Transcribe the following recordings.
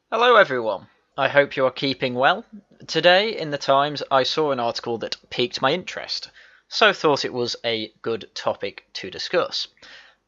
Hello everyone, I hope you are keeping well. Today in the Times I saw an article that piqued my interest, so thought it was a good topic to discuss.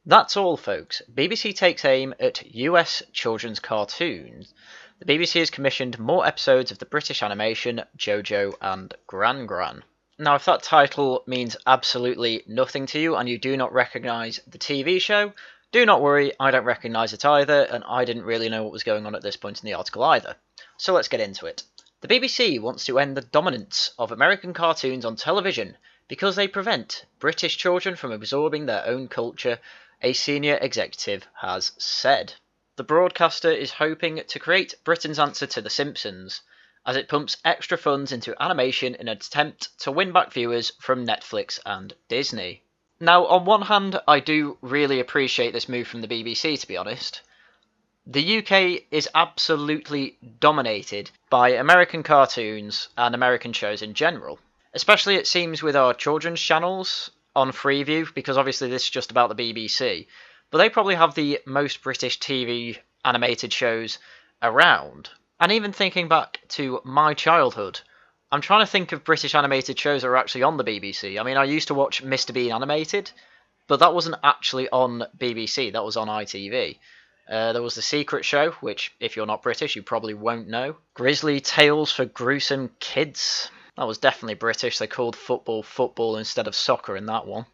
That's all folks, BBC takes aim at US children's cartoons. The BBC has commissioned more episodes of the British animation JoJo and Gran Gran. Now if that title means absolutely nothing to you and you do not recognise the TV show, do not worry, I don't recognise it either, and I didn't really know what was going on at this point in the article either. So let's get into it. The BBC wants to end the dominance of American cartoons on television because they prevent British children from absorbing their own culture, a senior executive has said. The broadcaster is hoping to create Britain's answer to The Simpsons, as it pumps extra funds into animation in an attempt to win back viewers from Netflix and Disney. Now, on one hand, I do really appreciate this move from the BBC, to be honest. The UK is absolutely dominated by American cartoons and American shows in general. Especially, it seems, with our children's channels on Freeview, because obviously this is just about the BBC. But they probably have the most British TV animated shows around. And even thinking back to my childhood, I'm trying to think of British animated shows that are actually on the BBC. I mean, I used to watch Mr. Bean animated, but that wasn't actually on BBC, that was on ITV. There was The Secret Show, which, if you're not British, you probably won't know. Grizzly Tales for Gruesome Kids. That was definitely British. They called football football instead of soccer in that one.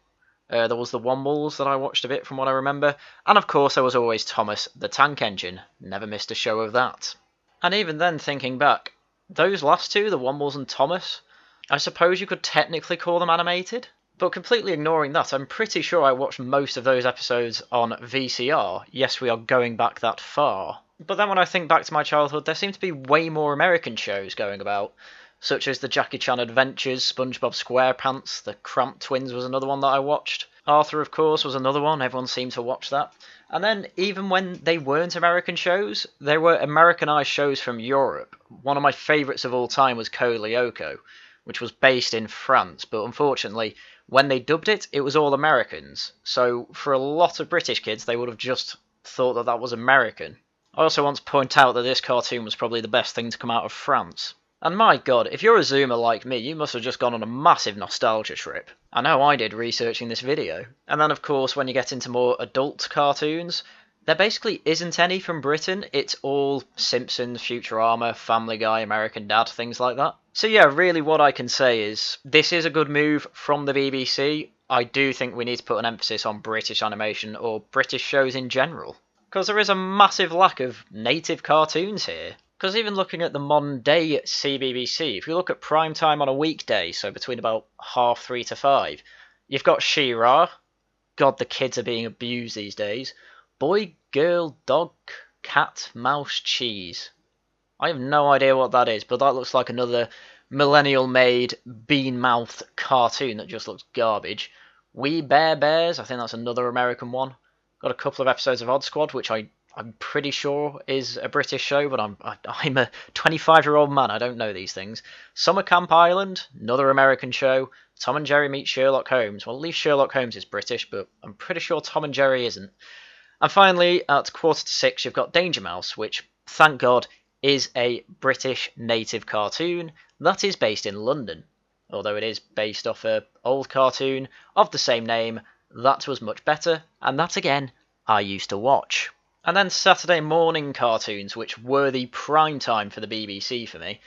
There was the Wombles that I watched a bit from what I remember. And of course, there was always Thomas the Tank Engine. Never missed a show of that. And even then, thinking back, those last two, the Wombles and Thomas, I suppose you could technically call them animated. But completely ignoring that, I'm pretty sure I watched most of those episodes on VCR. Yes, we are going back that far. But then when I think back to my childhood, there seem to be way more American shows going about, such as the Jackie Chan Adventures, SpongeBob SquarePants, the Cramp Twins was another one that I watched. Arthur, of course, was another one. Everyone seemed to watch that. And then, even when they weren't American shows, they were Americanized shows from Europe. One of my favourites of all time was Code Lyoko, which was based in France, but unfortunately, when they dubbed it, it was all Americans. So, for a lot of British kids, they would have just thought that that was American. I also want to point out that this cartoon was probably the best thing to come out of France. And my god, if you're a Zoomer like me, you must have just gone on a massive nostalgia trip. I know I did researching this video. And then of course when you get into more adult cartoons, there basically isn't any from Britain. It's all Simpsons, Futurama, Family Guy, American Dad, things like that. So yeah, really what I can say is, this is a good move from the BBC. I do think we need to put an emphasis on British animation or British shows in general. Because there is a massive lack of native cartoons here. Because even looking at the modern day CBBC, if you look at prime time on a weekday, so between about 3:30 to 5, you've got She-Ra. God, the kids are being abused these days. Boy, girl, dog, cat, mouse, cheese. I have no idea what that is, but that looks like another millennial-made bean-mouthed cartoon that just looks garbage. We Bare Bears, I think that's another American one. Got a couple of episodes of Odd Squad, which I'm pretty sure is a British show, but I'm a 25-year-old man, I don't know these things. Summer Camp Island, another American show. Tom and Jerry meet Sherlock Holmes. Well, at least Sherlock Holmes is British, but I'm pretty sure Tom and Jerry isn't. And finally, at 5:45, you've got Danger Mouse, which, thank God, is a British native cartoon that is based in London. Although it is based off an old cartoon of the same name, that was much better, and that again, I used to watch. And then Saturday morning cartoons, which were the prime time for the BBC for me.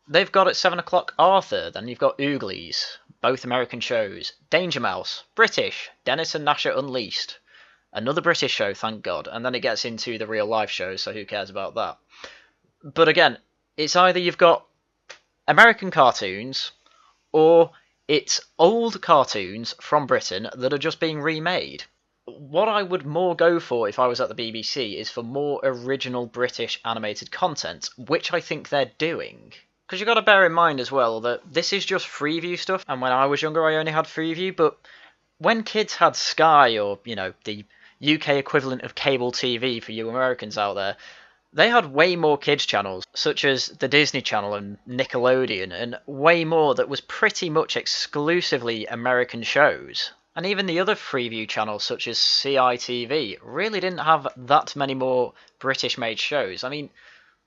They've got at 7 o'clock Arthur, then you've got Ooglies, both American shows. Danger Mouse, British, Dennis and Gnasher Unleashed. Another British show, thank God. And then it gets into the real life shows, so who cares about that? But again, it's either you've got American cartoons, or it's old cartoons from Britain that are just being remade. What I would more go for if I was at the BBC is for more original British animated content, which I think they're doing. Because you've got to bear in mind as well that this is just Freeview stuff, and when I was younger I only had Freeview, but when kids had Sky, or, you know, the UK equivalent of cable TV for you Americans out there, they had way more kids channels, such as the Disney Channel and Nickelodeon, and way more that was pretty much exclusively American shows. And even the other Freeview channels, such as CITV, really didn't have that many more British-made shows. I mean,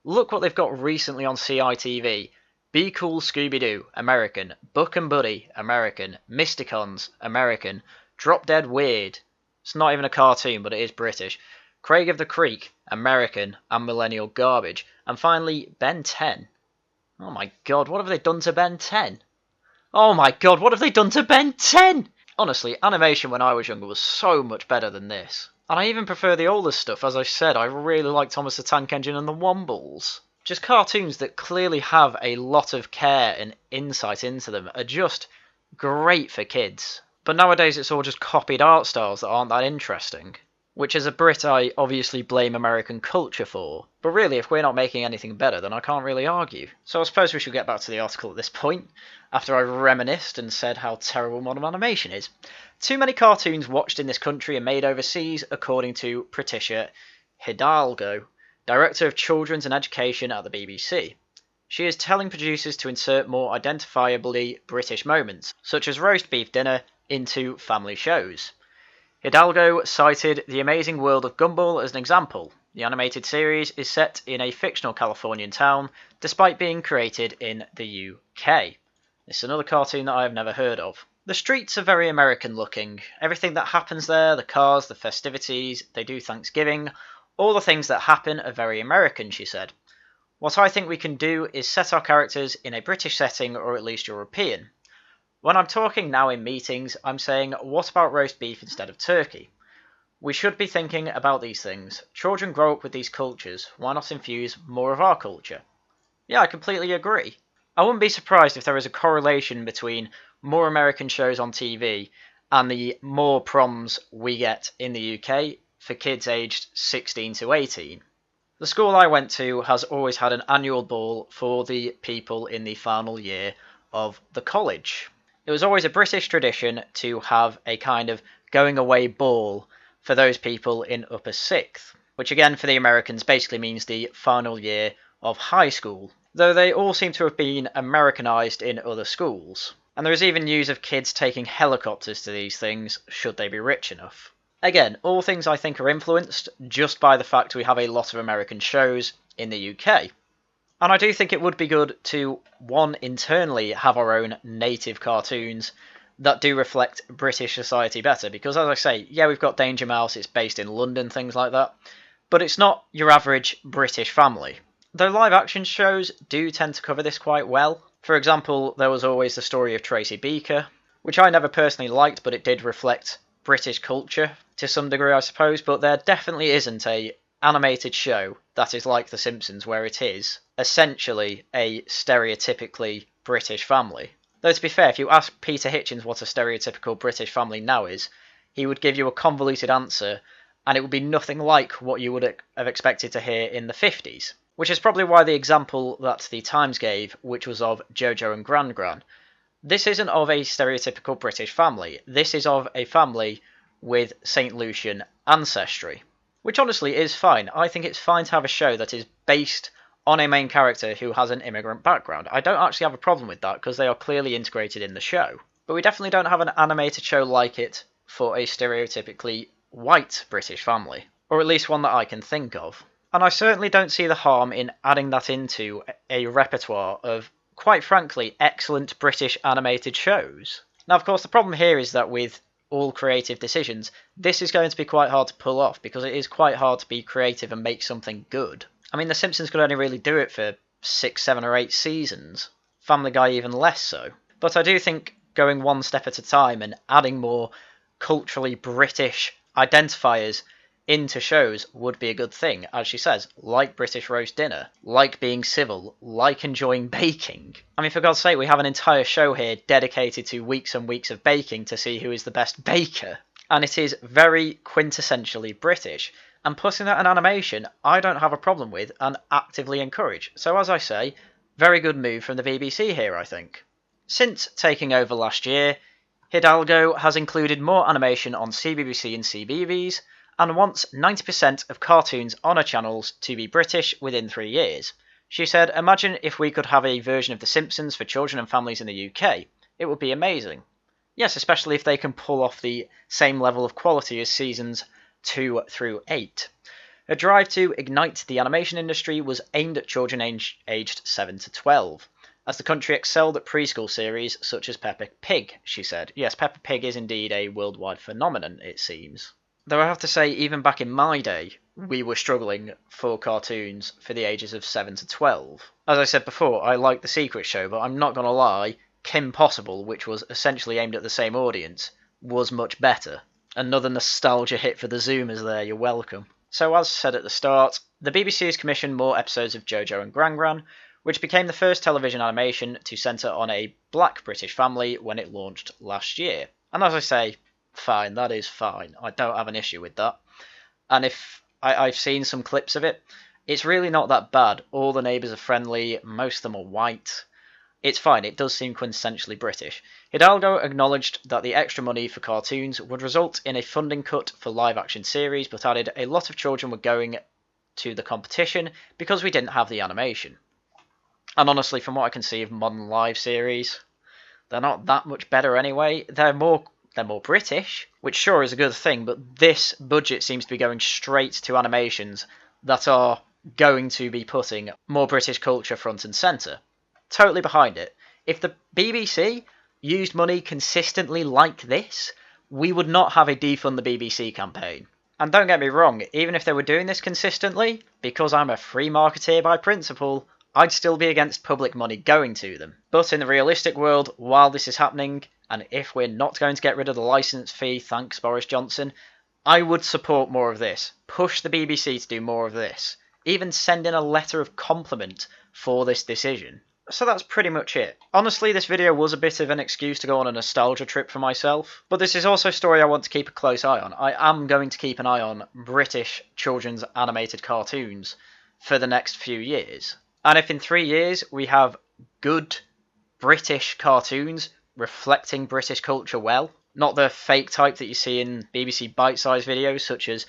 Look what they've got recently on CITV. Be Cool Scooby-Doo, American. Buck and Buddy, American. Mysticons, American. Drop Dead Weird. It's not even a cartoon, but it is British. Craig of the Creek, American. And Millennial Garbage. And finally, Ben 10. Oh my god, what have they done to Ben 10? Oh my god, what have they done to Ben 10? Honestly, animation when I was younger was so much better than this. And I even prefer the older stuff. As I said, I really like Thomas the Tank Engine and the Wombles. Just cartoons that clearly have a lot of care and insight into them are just great for kids. But nowadays it's all just copied art styles that aren't that interesting. Which as a Brit I obviously blame American culture for. But really, if we're not making anything better, then I can't really argue. So I suppose we should get back to the article at this point, after I reminisced and said how terrible modern animation is. Too many cartoons watched in this country are made overseas, according to Patricia Hidalgo, Director of Children's and Education at the BBC. She is telling producers to insert more identifiably British moments, such as roast beef dinner, into family shows. Hidalgo cited The Amazing World of Gumball as an example. The animated series is set in a fictional Californian town, despite being created in the UK. This is another cartoon that I have never heard of. The streets are very American looking. Everything that happens there, the cars, the festivities, they do Thanksgiving, all the things that happen are very American, she said. What I think we can do is set our characters in a British setting or at least European. When I'm talking now in meetings, I'm saying, what about roast beef instead of turkey? We should be thinking about these things. Children grow up with these cultures. Why not infuse more of our culture? Yeah, I completely agree. I wouldn't be surprised if there is a correlation between more American shows on TV and the more proms we get in the UK for kids aged 16 to 18. The school I went to has always had an annual ball for the people in the final year of the college. It was always a British tradition to have a kind of going away ball for those people in upper sixth, which again for the Americans basically means the final year of high school, though they all seem to have been Americanized in other schools. And there is even news of kids taking helicopters to these things, should they be rich enough. Again, all things I think are influenced just by the fact we have a lot of American shows in the UK. And I do think it would be good to, one, internally have our own native cartoons that do reflect British society better. Because as I say, yeah, we've got Danger Mouse, it's based in London, things like that. But it's not your average British family. Though live action shows do tend to cover this quite well. For example, there was always the story of Tracy Beaker, which I never personally liked, but it did reflect British culture to some degree, I suppose. But there definitely isn't a animated show that is like The Simpsons, where it is essentially a stereotypically British family. Though to be fair, if you ask Peter Hitchens what a stereotypical British family now is, he would give you a convoluted answer, and it would be nothing like what you would have expected to hear in the 50s. Which is probably why the example that the Times gave, which was of Jojo and Gran Gran, this isn't of a stereotypical British family. This is of a family with St. Lucian ancestry. Which honestly is fine. I think it's fine to have a show that is based on a main character who has an immigrant background. I don't actually have a problem with that because they are clearly integrated in the show. But we definitely don't have an animated show like it for a stereotypically white British family. Or at least one that I can think of. And I certainly don't see the harm in adding that into a repertoire of, quite frankly, excellent British animated shows. Now, of course, the problem here is that with all creative decisions, this is going to be quite hard to pull off because it is quite hard to be creative and make something good. I mean, The Simpsons could only really do it for 6, 7 or 8 seasons. Family Guy even less so. But I do think going one step at a time and adding more culturally British identifiers into shows would be a good thing, as she says, like British roast dinner, like being civil, like enjoying baking. I mean, for God's sake, we have an entire show here dedicated to weeks and weeks of baking to see who is the best baker. And it is very quintessentially British. And putting that in animation, I don't have a problem with and actively encourage. So as I say, very good move from the BBC here, I think. Since taking over last year, Hidalgo has included more animation on CBBC and CBeebies, and wants 90% of cartoons on her channels to be British within 3 years. She said, imagine if we could have a version of The Simpsons for children and families in the UK. It would be amazing. Yes, especially if they can pull off the same level of quality as seasons 2 through 8. Her drive to ignite the animation industry was aimed at children aged 7 to 12, as the country excelled at preschool series such as Peppa Pig, she said. Yes, Peppa Pig is indeed a worldwide phenomenon, it seems. Though I have to say, even back in my day, we were struggling for cartoons for the ages of 7 to 12. As I said before, I like The Secret Show, but I'm not going to lie, Kim Possible, which was essentially aimed at the same audience, was much better. Another nostalgia hit for the Zoomers there, you're welcome. So as said at the start, the BBC has commissioned more episodes of JoJo and Gran Gran, which became the first television animation to centre on a black British family when it launched last year. And as I say, fine, that is fine. I don't have an issue with that. And if I've seen some clips of it, it's really not that bad. All the neighbours are friendly, most of them are white. It's fine, it does seem quintessentially British. Hidalgo acknowledged that the extra money for cartoons would result in a funding cut for live-action series, but added a lot of children were going to the competition because we didn't have the animation. And honestly, from what I can see of modern live series, they're not that much better anyway. They're more British, which sure is a good thing, but this budget seems to be going straight to animations that are going to be putting more British culture front and centre. Totally behind it. If the BBC used money consistently like this, we would not have a defund the BBC campaign. And don't get me wrong, even if they were doing this consistently, because I'm a free marketeer by principle, I'd still be against public money going to them. But in the realistic world, while this is happening, and if we're not going to get rid of the licence fee, thanks Boris Johnson, I would support more of this. Push the BBC to do more of this. Even send in a letter of compliment for this decision. So that's pretty much it. Honestly, this video was a bit of an excuse to go on a nostalgia trip for myself, but this is also a story I want to keep a close eye on. I am going to keep an eye on British children's animated cartoons for the next few years. And if in 3 years we have good British cartoons reflecting British culture well, not the fake type that you see in BBC bite-sized videos such as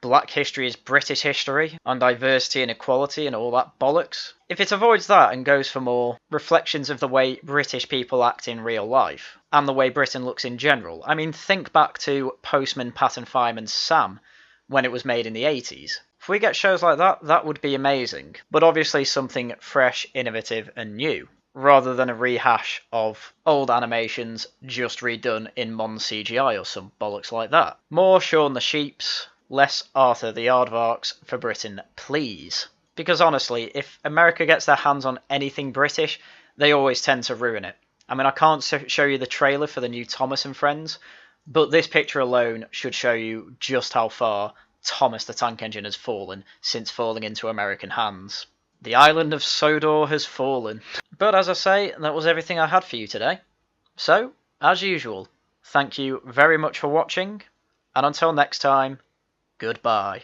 Black history is British history, and diversity and equality and all that bollocks. If it avoids that and goes for more reflections of the way British people act in real life, and the way Britain looks in general. I mean, think back to Postman Pat and Fireman Sam, when it was made in the 80s. If we get shows like that, that would be amazing. But obviously something fresh, innovative and new, rather than a rehash of old animations just redone in modern CGI or some bollocks like that. More Shaun the Sheeps, less Arthur the Aardvarks for Britain, please. Because honestly, if America gets their hands on anything British, they always tend to ruin it. I mean, I can't show you the trailer for the new Thomas and Friends, but this picture alone should show you just how far Thomas the Tank Engine has fallen since falling into American hands. The island of Sodor has fallen. But as I say, that was everything I had for you today. So, as usual, thank you very much for watching, and until next time, goodbye.